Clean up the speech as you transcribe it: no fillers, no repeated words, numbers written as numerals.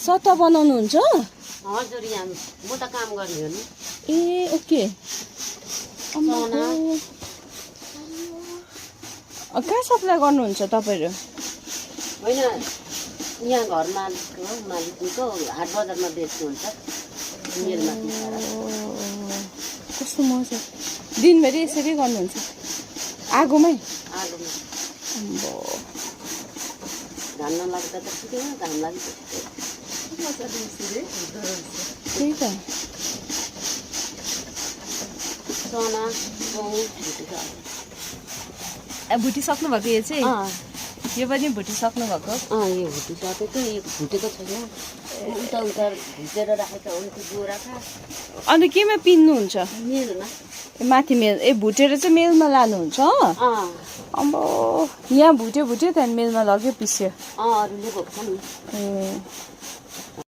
सट्टा बनाउनुहुन्छ? हजुर यहाँ म त काम गर्ने हो नि। ए ओके। कहाँ सप्लाई गर्नुहुन्छ तपाईँहरू? होइन यहाँ घर मालिकको हाट बजारमा बेच्नुहुन्छ मेलमा। कस्तो मजा। दिनभरि यसरी गर्नुहुन्छ आगोमै? आगोमा। घाम नलाग्दा त ठिकै हो, घाम लाग्छ त्यही त। चना भुटिसक्नु भएको यो चाहिँ? यो पनि भुटिसक्नु भएको? यो भुटिसकेको, यो फुटेको छैन। उता भुटेर राखेको हो त्यो बोराका। अन्त केमा पिन्नुहुन्छ? मेलमा। माथि मेल। भुटेर चाहिँ मेलमा लानुहुन्छ? अम्बो यहाँ भुट्यो त्यहाँदेखि मेलमा लग्यो पिस्यो। अरूले बोक्छ नि।